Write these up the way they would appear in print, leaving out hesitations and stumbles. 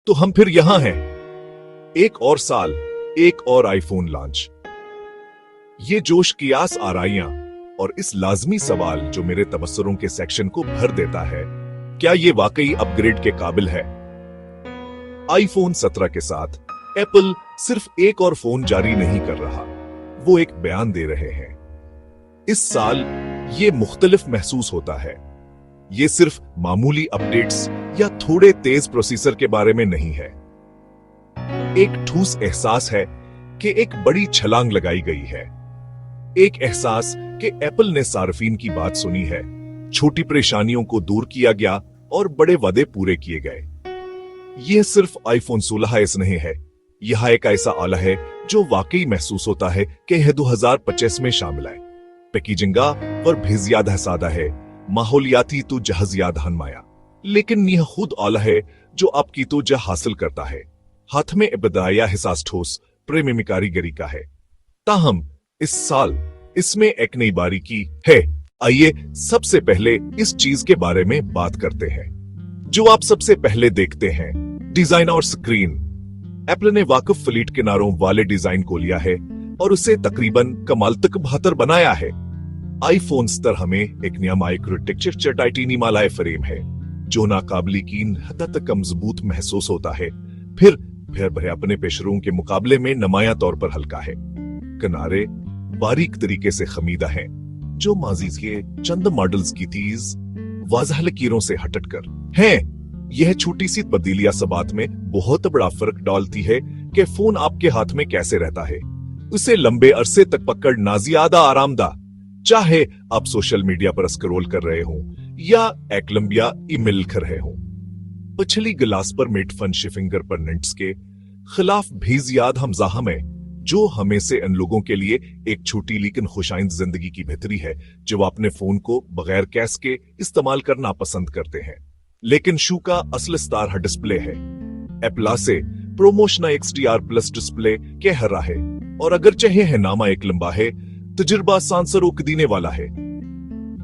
तो हम फिर यहां हैं। एक और साल, एक और आईफोन लॉन्च। ये जोश, कियास, आराइयां और इस लाजमी सवाल जो मेरे तबस्सुरों के सेक्शन को भर देता है, क्या ये वाकई अपग्रेड के काबिल है? आईफोन 17 के साथ एप्पल सिर्फ एक और फोन जारी नहीं कर रहा, वो एक बयान दे रहे हैं। इस साल ये मुख्तलिफ महसूस होता है। ये सिर्फ मामूली अपडेट्स या थोड़े तेज प्रोसेसर के बारे में नहीं है। एक ठोस एहसास है कि एक बड़ी छलांग लगाई गई है। एक एहसास कि एप्पल ने सार्फिन की बात सुनी है, छोटी परेशानियों को दूर किया गया और बड़े वादे पूरे किए गए। यह सिर्फ आईफोन 16s नहीं है, यह एक ऐसा आला है जो वाकई महसूस होता है कि यह 2025 में शामिल है। पैकेजिंगा पर भी ज्यादा सादा है, माहौलियाती तो जहाज याद हनमाया, लेकिन यह खुद आला है जो आपकी तो जह हासिल करता है। हाथ में इब्तदाया एहसास ठोस प्रेमी कारीगरी का है। ताहम इस साल इसमें एक नई बारीकी है। आइए सबसे पहले इस चीज के बारे में बात करते हैं जो आप सबसे पहले देखते हैं, डिजाइन और स्क्रीन। एप्पल ने वाकिफ फ्लीट किनारों वाले डिजाइन को लिया है और उसे तकरीबन कमाल तक बेहतर बनाया है। आईफोन 17 हमें एक नया माइक्रोटेक्चर टाइटेनियम वाला फ्रेम है जो नाकाबिल यकीन हद तक मजबूत महसूस होता है, फिर भरे अपने पेशरों के मुकाबले में नुमाया तौर पर हल्का है। किनारे बारीक तरीके से खमीदा हैं, जो माजी के चंद मॉडल्स की तेज वाज़ह लकीरों से हटकर हैं। यह छोटी सी तब्दीलियां सबात में बहुत बड़ा फर्क डालती है कि फोन आपके हाथ में कैसे रहता है। उसे लंबे अरसे तक पकड़ना ज्यादा आरामदा, चाहे आप सोशल मीडिया पर स्क्रॉल कर रहे हो या एक लंबिया ईमेल कर रहे हो। पिछली गिलास पर मेट फंश फिंगरप्रिंट्स के खिलाफ भी ज्यादा हमजाहम है, जो हमें से इन लोगों के लिए एक छोटी लेकिन खुशाइंद जिंदगी की बेहतरी है जो अपने फोन को बगैर कैश के इस्तेमाल करना पसंद करते हैं। लेकिन शू का असल स्टार है डिस्प्ले है। एप्पल से प्रोमोशनल XDR प्लस डिस्प्ले के हरा है और अगर चाहे है नामा एक लंबा है, तजुर्बा सांसर रोक देने वाला है।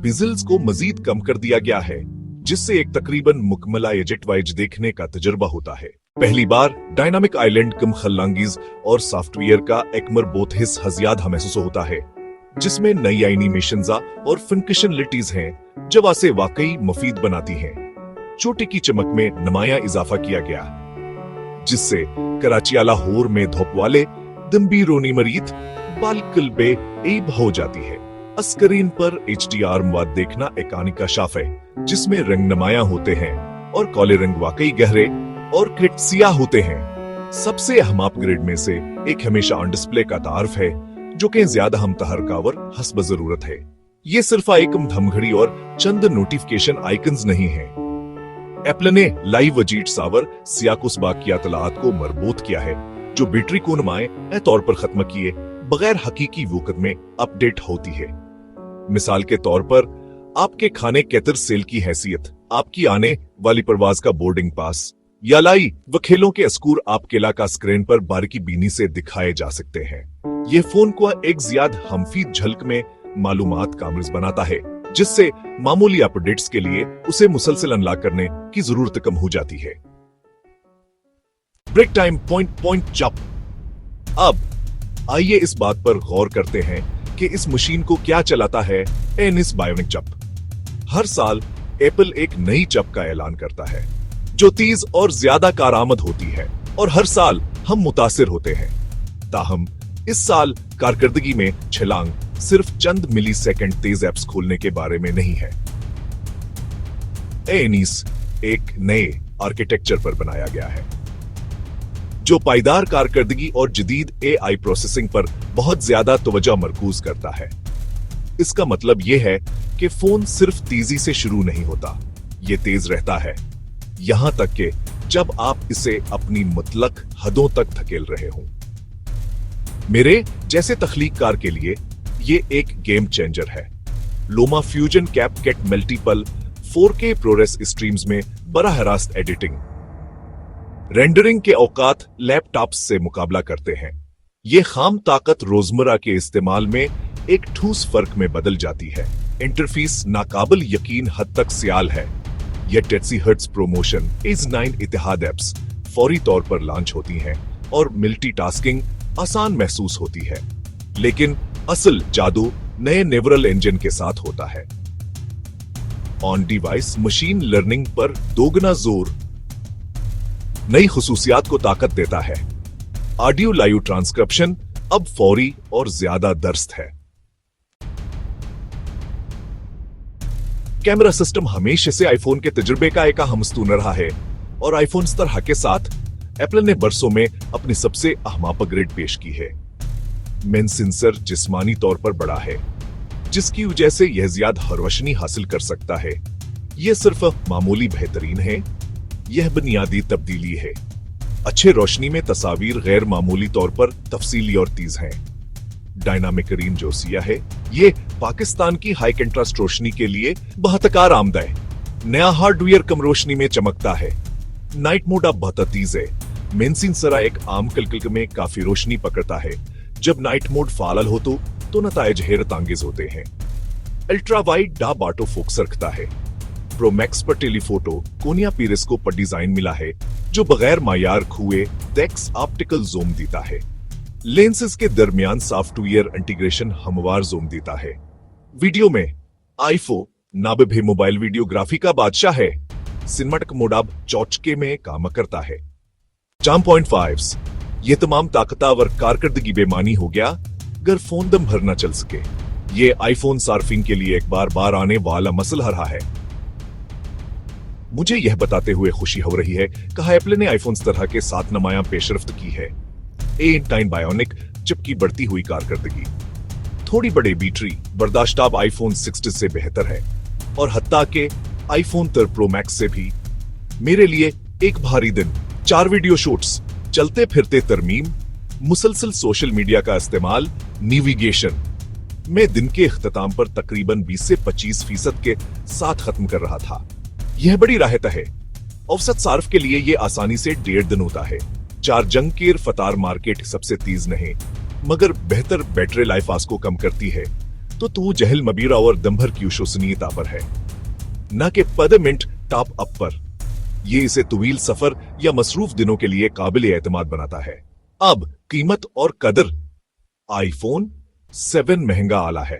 बिजल्स को मजीद कम कर दिया गया है जिससे एक तकरीबन मुकम्मला एजेट वाइज देखने का तजुर्बा होता है। पहली बार डायनामिक आइलैंड कम खल्लांगीज और सॉफ्टवेयर का एकमर बोथ हिस्स हजियाद महसूस होता है, जिसमें नई एनिमेशंस और फंक्शनलिटीज हैं जो वासे वाकई मुफीद बनाती हैं। चोटी की चमक में नुमाया इजाफा किया गया, जिससे कराची लाहौर में धूप वाले दम्बी रोनी मरीत बालकल बे एब हो जाती है। स्क्रीन पर HDR मवाद देखना एक आनिका शाफ है, जिसमें रंग नुमाया होते हैं और काले रंग वाकई गहरे और क्रिट सियाह होते हैं। सबसे अहम अपग्रेड में से एक हमेशा ऑन डिस्प्ले का तारफ है, जो कि ज्यादा हम तहरकावर हस्ब जरूरत है। ये सिर्फ एक धमघड़ी और चंद नोटिफिकेशन आइकन्स नहीं है। एप्पल ने लाइव वजीट सावर सियाकुस बाकिया तलात को मरबूत किया है, जो बैटरी को नुमाए तौर पर खत्म किए बगैर हकीकी वक्त में अपडेट होती है। मिसाल के तौर पर आपके खाने केतर सेल की हैसियत, आपकी आने वाली परवाज का बोर्डिंग पास या लाई व खेलों के स्कोर आपके इलाका स्क्रीन पर बारीकी बीनी से दिखाए जा सकते हैं। ये फोन को एक ज्यादा हमफीद झलक में मालूमात कामर्स बनाता है, जिससे मामूली अपडेट्स के लिए उसे मुसलसल अनलॉक करने की जरूरत कम हो जाती है। ब्रेक टाइम पॉइंट चप। अब आइए इस बात पर गौर करते हैं कि इस मशीन को क्या चलाता है एनिस बायोनिक चप। हर साल एप्पल एक नई चप का ऐलान करता है जो तेज और ज्यादा कारआमद होती है, और हर साल हम मुतासिर होते हैं। ताहम इस साल कारकर्दगी में छलांग सिर्फ चंद मिली सेकंड तेज एप्स खोलने के बारे में नहीं है। एनिस एक नए आर्किटेक्चर पर बनाया गया है जो पायदार कारकर्दगी और जदीद AI प्रोसेसिंग पर बहुत ज्यादा तवज्जो मरकूज करता है। इसका मतलब यह है कि फोन सिर्फ तेजी से शुरू नहीं होता, ये तेज रहता है यहां तक कि जब आप इसे अपनी मुतलक हदों तक धकेल रहे हों। मेरे जैसे तख्लीककार के लिए ये एक गेम चेंजर है। Luma Fusion CapCut multiple 4K ProRes streams में बराह रास्त एडिटिंग रेंडरिंग के औकात लैपटॉप्स से मुकाबला करते हैं। ये खाम ताकत रोजमर्रा के इस्तेमाल में एक ठोस फर्क में बदल जाती है। इंटरफेस नाकाबिल यकीन हद तक सियाल है। यह टेट्सी हर्ट्स प्रोमोशन इज 9 इतिहाद एप्स फौरी तौर पर लॉन्च होती हैं और मल्टीटास्किंग आसान महसूस होती है, लेकिन असल जादू नए न्यूरल इंजन के साथ होता है। ऑन डिवाइस मशीन लर्निंग पर दोगुना जोर नई खुसूसियात को ताकत देता है। ऑडियो लाइव ट्रांसक्रिप्शन अब फौरी और ज्यादा दरस्त है। कैमरा सिस्टम हमेशा से आईफोन के तजुर्बे का एक अहम स्तून रहा है और आईफोन 17 के साथ एप्पल ने बरसों में अपनी सबसे अहम अपग्रेड पेश की है। मेन सेंसर जिस्मानी तौर पर बड़ा है, जिसकी वजह से यह ज्यादा रोशनी हासिल कर सकता है। यह सिर्फ मामूली बेहतरीन है, यह बुनियादी तब्दीली है। अच्छे रोशनी में तस्वीर गैर मामूली तौर पर तफसीली और तेज हैं। डायनामिक रेंज जोसिया है, ये पाकिस्तान की हाई कंट्रास्ट रोशनी के लिए बहुत आरामदायक। नया हार्डवेयर कम रोशनी में चमकता है। नाइट मोड अब बहुत तेज है। मेन सेंसर एक आम कलकल में काफी रोशनी पकड़ता है। जब नाइट मोड फाल हो तो नताइज हैरत अंगेज होते हैं। अल्ट्रा वाइड डाब ऑटो फोकस रखता है। प्रो मैक्स पर टेलीफोटो कोनिया पेरिस्कोप पर डिजाइन मिला है, जो बगैर मायार खुए डेक्स ऑप्टिकल जूम देता है। लेंसेज के दरमियान सॉफ्टवेयर इंटीग्रेशन हमवार जूम देता है। वीडियो में आईफोन नाबिब मोबाइल वीडियोग्राफी का बादशाह है। सिनेमैटिक मोड अब चौचके में काम करता है। 4.5 ये तमाम ताकतवर कारकर्दगी बेमानी हो गया अगर फोन दम भर न चल सके। ये आईफोन सार्फिंग के लिए एक बार आने वाला मसला रहा है। मुझे यह बताते हुए खुशी हो रही है कहा एप्पल ने आईफोन 17 के साथ नमाया पेशरफ्त की है। A9 बायोनिक चिप की बढ़ती हुई कारकर्दगी, थोड़ी बड़े बैटरी बर्दाश्त अब आईफोन 16 से बेहतर है और हत्ता के आईफोन 13 प्रो मैक्स से भी। मेरे लिए एक भारी दिन, 4 वीडियो शूट्स, चलते फिरते तरमीम, मुसलसल सोशल मीडिया का इस्तेमाल, नेविगेशन। मैं दिन के इख्तिताम पर तकरीबन 20 से 25% के साथ खत्म कर रहा था। यह बड़ी राहत है। औसत सार्फ के लिए यह आसानी से 1.5 दिन होता है। 4 जंग के रफ्तार मार्केट सबसे तेज नहीं, मगर बेहतर बैटरी लाइफ आज को कम करती है। तो तू जहल मबीरा और दमभर की विश्वसनीयता पर है, न कि पद मिनट टॉप अप पर। ये इसे तवील सफर या मसरूफ दिनों के लिए काबिल एतमाद बनाता है। अब कीमत और कदर, आईफोन 7 महंगा आला है।